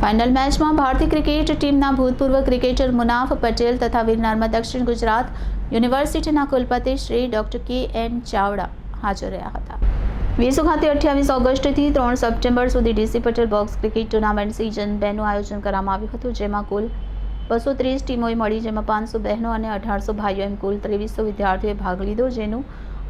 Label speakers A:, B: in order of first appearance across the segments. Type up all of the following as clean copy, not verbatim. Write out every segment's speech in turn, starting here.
A: Final મેચમાં ભારતીય cricket ટીમના ભૂતપૂર્વ ક્રિકેટર મુનાફ પટેલ તથા વીર નર્મદ દક્ષિણ ગુજરાત યુનિવર્સિટીના કુલપતિ શ્રી ડોક્ટર કે.એન. ચાવડા હાજર રહ્યા હતા. વેસુ ખાતે 28 ઓગસ્ટથી 3 સપ્ટેમ્બર સુધી DC Patel box cricket tournament season 2નું આયોજન કરવામાં આવ્યું હતું, જેમાં કુલ 230 ટીમોએ મળી, જેમાં 500 બહેનો અને 1800 ભાઈઓ એમ કુલ 2300 વિદ્યાર્થીઓએ ભાગ લીધો, જેનું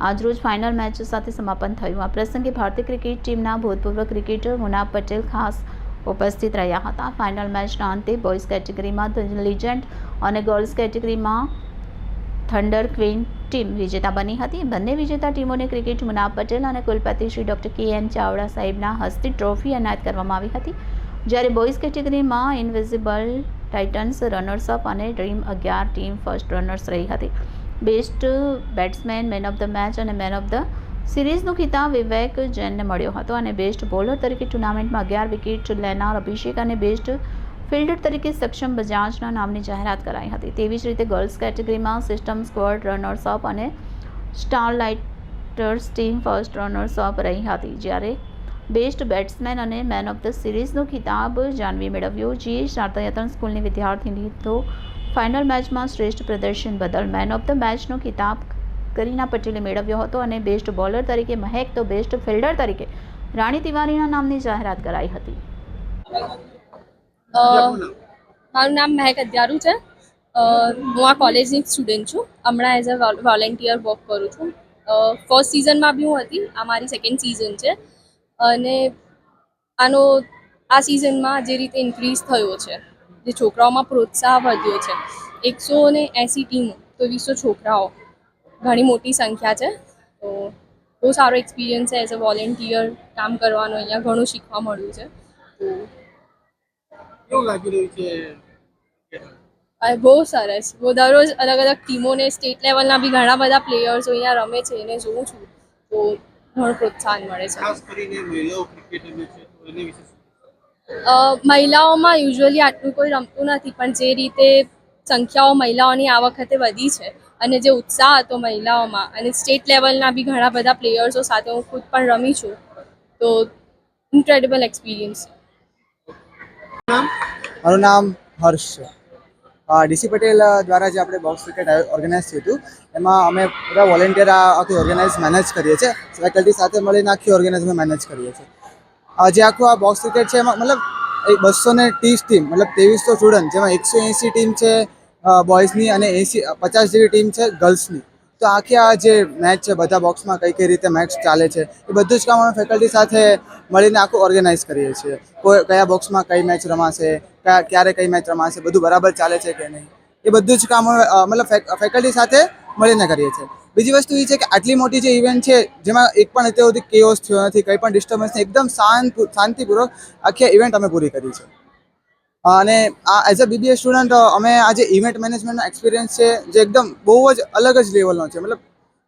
A: આજરોજ ફાઇનલ મેચ સાથે સમાપન થયું. આ પ્રસંગે ભારતીય ક્રિકેટ ટીમના ભૂતપૂર્વ ક્રિકેટર મુનાફ પટેલ ખાસ ઉપસ્થિત રહ્યા હતા. ફાઇનલ મેચના અંતે બોયઝ કેટેગરીમાં ધ લીજેન્ડ અને ગર્લ્સ કેટેગરીમાં થંડર ક્વીન ટીમ વિજેતા બની હતી. બંને વિજેતા ટીમોને ક્રિકેટ મુનાફ પટેલ અને કુલપતિ શ્રી ડોક્ટર કે.એન. ચાવડા સાહેબના હસ્તે ટ્રોફી એનાયત કરવામાં આવી હતી, જ્યારે બોયઝ કેટેગરીમાં ઇન્વિઝિબલ ટાઇટન્સ રનર્સઅપ અને ડ્રીમ 11 ટીમ ફર્સ્ટ રનર્સ રહી હતી. Best batsman, man of the match અને મેન ઓફ ધ સિરીઝનો ખિતાબ વિવેક જૈનને મળ્યો હતો અને બેસ્ટ બોલર તરીકે ટુર્નામેન્ટમાં 11 વિકેટ લેનાર અભિષેક અને બેસ્ટ ફિલ્ડર તરીકે સક્ષમ બજાજના નામની જાહેરાત કરાઈ હતી. તેવી જ રીતે ગર્લ્સ કેટેગરીમાં સિસ્ટમ સ્ક્વોડ રનર્સઅપ અને સ્ટારલાઇટર્સ ટીમ ફર્સ્ટ રનર્સઅપ રહી હતી, જ્યારે બેસ્ટ બેટ્સમેન અને મેન ઓફ ધ સિરીઝનો ખિતાબ જાનવી મેળવ્યો. જીએચ શારદાયતન સ્કૂલની વિદ્યાર્થીની તો ફાઇનલ મેચમાં શ્રેષ્ઠ પ્રદર્શન બદલ મેન ઓફ ધ મેચનો ખિતાબ કરીના પટેલે મેળવ્યો હતો અને બેસ્ટ બોલર તરીકે મહેક તો બેસ્ટ ફિલ્ડર તરીકે રાણી તિવારીના નામની જાહેરાત કરાઈ હતી.
B: મારું નામ મહેક અધ્યારુ છે. હું આ કોલેજની સ્ટુડન્ટ છું. હમણાં એઝ અ વોલેન્ટિયર વર્ક કરું છું. ફર્સ્ટ સિઝનમાં બી હું હતી. આ મારી સેકન્ડ સિઝન છે અને આ સિઝનમાં જે રીતે ઇન્ક્રીઝ થયો છે, જે છોકરાઓમાં પ્રોત્સાહ વધ્યો છે, 180 ટીમો તો 200 છોકરાઓ, ઘણી મોટી સંખ્યા છે. તો બહુ સારો એક્સપિરિયન્સ છે એઝ અ વોલેન્ટિયર કામ કરવાનો. અહીંયા ઘણું શીખવા મળ્યું છે.
C: કેવું લાગી રહ્યું છે?
B: બહુ સરસ. બહુ દરરોજ અલગ અલગ ટીમોને સ્ટેટ લેવલના બી ઘણા બધા પ્લેયર્સો અહીંયા રમે છે, એને જોઉં છું તો ઘણું પ્રોત્સાહન મળે છે.
C: ખાસ કરીને મહિલાઓ ક્રિકેટ રમે છે તો એની વિશે
B: મહિલાઓમાં યુઝ્યુઅલી આટલું કોઈ રમતું નથી, પણ જે રીતે સંખ્યાઓ મહિલાઓની આ વખતે વધી છે અને જે ઉત્સાહ હતો મહિલાઓમાં, અને સ્ટેટ લેવલના બી ઘણા બધા પ્લેયર્સો સાથે હું ખુદ પણ રમી છું, તો ઇન્ક્રેડિબલ એક્સપિરિયન્સ.
D: મારું નામ હર્ષ છે. ડીસી પટેલ દ્વારા જે આપણે બોક્સ ક્રિકેટ ઓર્ગેનાઇઝ થયું હતું, એમાં અમે બધા વોલેન્ટિયર આખી ઓર્ગેનાઇઝ મેનેજ કરીએ છીએ. ફેકલ્ટી સાથે મળીને આખી ઓર્ગેનાઇઝ અમે મેનેજ કરીએ છીએ. જે આખું આ બોક્સ ક્રિકેટ છે એમાં મતલબ 230 ટીમ, મતલબ 2300 સ્ટુડન્ટ, જેમાં 180 ટીમ છે બોયઝની અને 50 જેવી ટીમ છે ગર્લ્સની. તો આખી આ જે મેચ છે, બધા બોક્સમાં કઈ રીતે મેચ ચાલે છે, એ બધું જ કામ અમે ફેકલ્ટી સાથે મળીને આખું ઓર્ગેનાઇઝ કરીએ છીએ. કયા બોક્સમાં કઈ મેચ રમાશે, ક્યારે કઈ મેચ રમાશે, બધું બરાબર ચાલે છે કે નહીં, એ બધું જ કામ મતલબ ફેકલ્ટી સાથે મળીને કરીએ છીએ. બીજી વસ્તુ એ છે કે આટલી મોટી જે ઇવેન્ટ છે, જેમાં એક પણ અત્યાર સુધી કેઓસ થયો નથી, કંઈ પણ ડિસ્ટર્બન્સ નહીં, એકદમ શાંતિપૂર્વક આખી ઇવેન્ટ અમે પૂરી કરી છે. અને આ એઝ અ બીબીએ સ્ટુડન્ટ અમે આ જે ઇવેન્ટ મેનેજમેન્ટનો એક્સપિરિયન્સ છે, જે એકદમ બહુ જ અલગ જ લેવલનો છે. મતલબ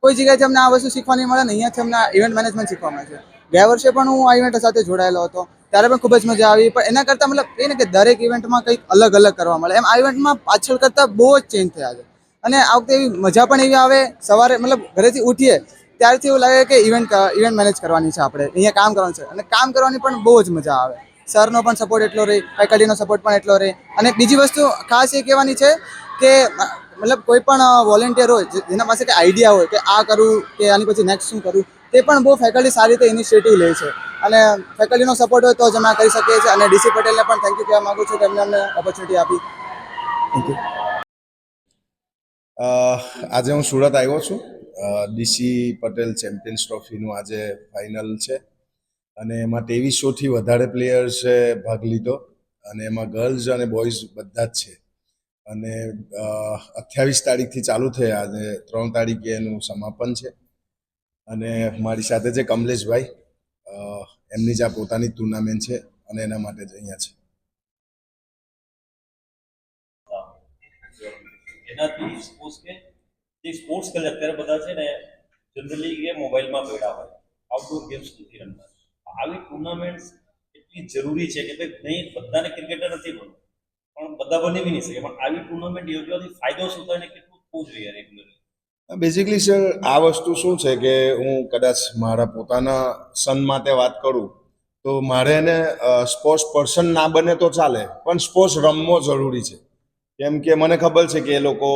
D: કોઈ જગ્યાએથી અમને આ વસ્તુ શીખવા નહીં મળે ને અહીંયાથી અમને ઇવેન્ટ મેનેજમેન્ટ શીખવા મળે છે. ગયા વર્ષે પણ હું આ ઇવેન્ટ સાથે જોડાયેલો હતો, ત્યારે પણ ખૂબ જ મજા આવી. પણ એના કરતાં મતલબ એ ને કે દરેક ઇવેન્ટમાં કંઈક અલગ અલગ કરવા મળે, એમ આ ઇવેન્ટમાં પાછળ કરતાં બહુ જ ચેન્જ થયા છે. અને આ વખતે એવી મજા પણ એવી આવે, સવારે મતલબ ઘરેથી ઉઠીએ ત્યારથી એવું લાગે કે ઇવેન્ટ મેનેજ કરવાની છે, આપણે અહીંયા કામ કરવાનું છે, અને કામ કરવાની પણ બહુ જ મજા આવે. સરનો પણ સપોર્ટ એટલો રહે, ફેકલ્ટીનો સપોર્ટ પણ એટલો રહે. અને બીજી વસ્તુ ખાસ એ કહેવાની છે કે મતલબ કોઈ પણ વોલેન્ટિયર હોય, જેના પાસે કંઈ આઈડિયા હોય કે આ કરું કે આની પછી નેક્સ્ટ શું કરું, તે પણ બહુ ફેકલ્ટી સારી રીતે ઇનિશિયેટિવ લે છે. અને ફેકલ્ટીનો સપોર્ટ હોય તો જ અમે આ કરી શકીએ છીએ. અને ડીસી પટેલને પણ થેન્ક યુ કહેવા માગું છું કે એમને અમને ઓપોર્ચ્યુનિટી આપી. Thank you.
E: આજે હું સુરત આવ્યો છું. ડીસી પટેલ ચેમ્પિયન્સ ટ્રોફીનું આજે ફાઇનલ છે અને એમાં 2300થી વધારે પ્લેયર્સે ભાગ લીધો, અને એમાં ગર્લ્સ અને બોયઝ બધા જ છે. અને 28 તારીખથી ચાલુ થયા, આજે 3 તારીખે એનું સમાપન છે. અને મારી સાથે છે કમલેશભાઈ, એમની જ આ પોતાની ટુર્નામેન્ટ છે અને એના માટે જ અહીંયા છે.
F: એનાથી સ્પોર્ટ્સ કે અત્યારે બધા છે ને જનરલી એ મોબાઈલમાં બેઠા હોય, આઉટડોર ગેમ્સ નથી રમતા. આવી ટુર્નામેન્ટ્સ એટલી જરૂરી છે કે ભાઈ નહીં બધાને ક્રિકેટર નથી બનવું, પણ બધા બની બી નહીં શકે, પણ આવી ટુર્નામેન્ટ યોજવાથી ફાયદો શું થાય ને કેટલું થવું જોઈએ રેગ્યુલરલી?
E: બેઝિકલી સર, આ વસ્તુ શું છે કે હું કદાચ મારા પોતાના સન માટે વાત કરું તો મારે એને સ્પોર્ટ્સ પર્સન ના બને તો ચાલે, પણ સ્પોર્ટ્સ રમવો જરૂરી છે. કેમ કે મને ખબર છે કે એ લોકો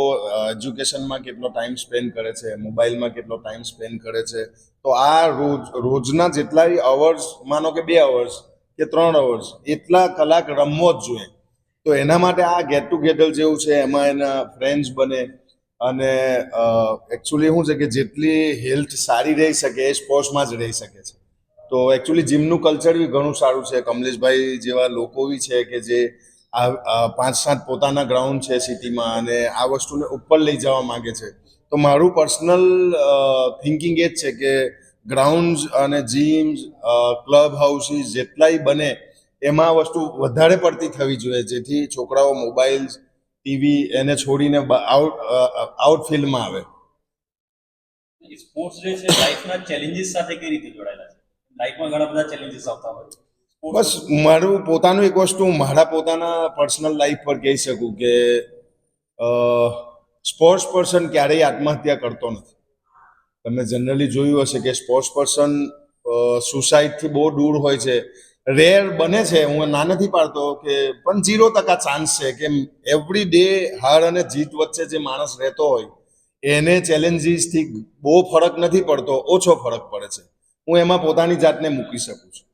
E: એજ્યુકેશનમાં કેટલો ટાઈમ સ્પેન્ડ કરે છે, મોબાઈલમાં કેટલો ટાઈમ સ્પેન્ડ કરે છે. તો આ રોજના જેટલાય અવર્સ, માનો કે 2 અવર્સ કે 3 અવર્સ, એટલા કલાક રમવો જ જોઈએ. તો એના માટે આ ગેટ ટુગેધર જેવું છે, એમાં એના ફ્રેન્ડ્સ બને અને એકચ્યુઅલી શું છે કે જેટલી હેલ્થ સારી રહી શકે એ સ્પોર્ટ્સમાં જ રહી શકે છે. તો એકચ્યુઅલી જીમનું કલ્ચર બી ઘણું સારું છે. કમલેશભાઈ જેવા લોકો બી છે કે જે 5-7 પોતાના ગ્રાઉન્ડ છે સિટીમાં અને આ વસ્તુને ઉપર લઈ જવા માંગે છે. તો મારું પર્સનલ થિંકિંગ એ જ છે કે ગ્રાઉન્ડ્સ અને જીમ્સ, ક્લબ હાઉસીસ જેટલાય બને એમાં વસ્તુ વધારે પડતી થવી જોઈએ, જેથી છોકરાઓ મોબાઈલ્સ, ટીવી એને છોડીને આઉટફિલ્ડમાં આવે.
F: સ્પોર્ટ્સ જે છે લાઈફના ચેલેન્જીસ સાથે કઈ રીતે જોડાયેલા છે? લાઈફમાં ઘણા બધા ચેલેન્જીસ આવતા હોય.
E: બસ મારું પોતાનું એક વસ્તુ મારા પોતાના પર્સનલ લાઈફ પર કહી શકું કે સ્પોર્ટ્સ પર્સન ક્યારેય આત્મહત્યા કરતો નથી. તમે જનરલી જોયું હશે કે સ્પોર્ટ્સ પર્સન સુસાઇડથી બહુ દૂર હોય છે. રેર બને છે, હું ના નથી પાડતો કે, પણ 0% ચાન્સ છે કે એવરી ડે હાર અને જીત વચ્ચે જે માણસ રહેતો હોય એને ચેલેન્જીસથી બહુ ફરક નથી પડતો, ઓછો ફરક પડે છે. હું એમાં પોતાની જાતને મૂકી શકું છું.